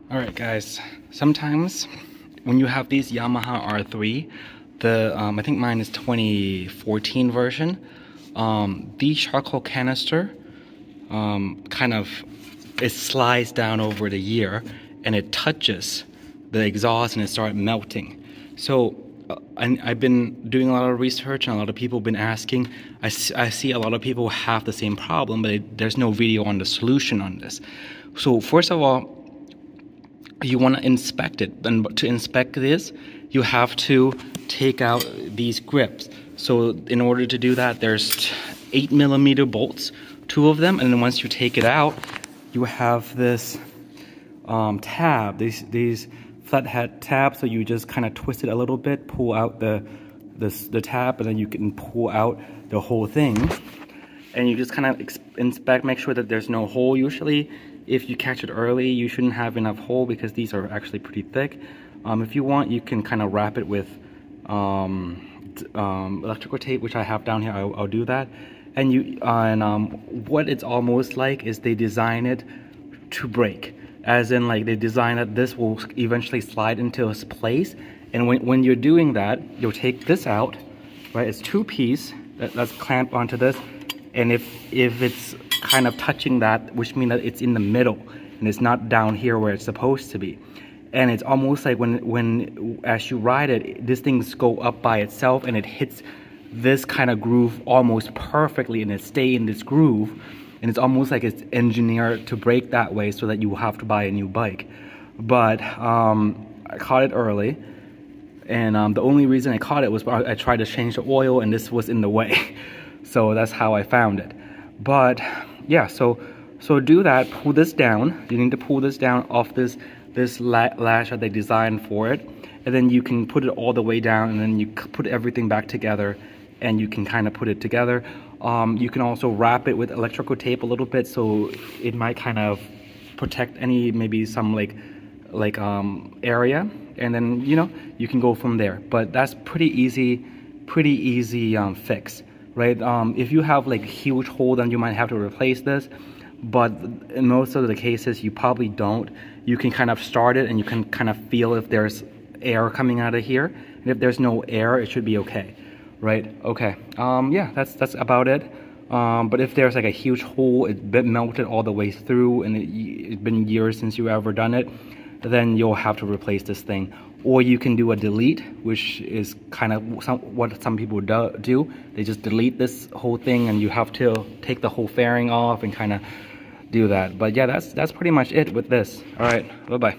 Alright guys, sometimes when you have these Yamaha R3, I think mine is 2014 version, the charcoal canister it slides down over the year and it touches the exhaust and it starts melting. So I've been doing a lot of research and a lot of people have been asking. I see a lot of people have the same problem, but there's no video on the solution on this. So first of all, you want to inspect it, and to inspect this you have to take out these grips. So in order to do that, there's 8mm bolts, 2 of them, and then once you take it out, you have this tab, these flathead tabs. So you just kind of twist it a little bit, pull out the tab, and then you can pull out the whole thing, and you just kind of inspect, make sure that there's no hole. Usually if you catch it early, you shouldn't have enough hole because these are actually pretty thick. If you want, you can kind of wrap it with electrical tape, which I have down here. I'll do that. And what it's almost like is they design it to break, as in like they design that this will eventually slide into its place. And when you're doing that, you'll take this out, right? It's 2-piece that's clamped onto this, and if it's kind of touching that, which means that it's in the middle and it's not down here where it's supposed to be. And it's almost like when as you ride it, this things go up by itself and it hits this kind of groove almost perfectly, and it stay in this groove, and it's almost like it's engineered to break that way so that you will have to buy a new bike. But I caught it early, and the only reason I caught it was I tried to change the oil and this was in the way. So that's how I found it. But yeah, so do that, pull this down. You need to pull this down off this lash that they designed for it, and then you can put it all the way down, and then you put everything back together, and you can kind of put it together. You can also wrap it with electrical tape a little bit, so it might kind of protect any, maybe some area, and then you can go from there. But that's pretty easy fix, right? If you have like huge hole, then you might have to replace this, but in most of the cases you probably don't. You can kind of start it and you can kind of feel if there's air coming out of here, and if there's no air, it should be okay, right? Okay, yeah, that's about it. But if there's like a huge hole, it's been melted all the way through, and it's been years since you ever done it, then you'll have to replace this thing. Or you can do a delete, which is kind of what some people do. They just delete this whole thing, and you have to take the whole fairing off and kind of do that. But yeah, that's pretty much it with this. All right, bye-bye.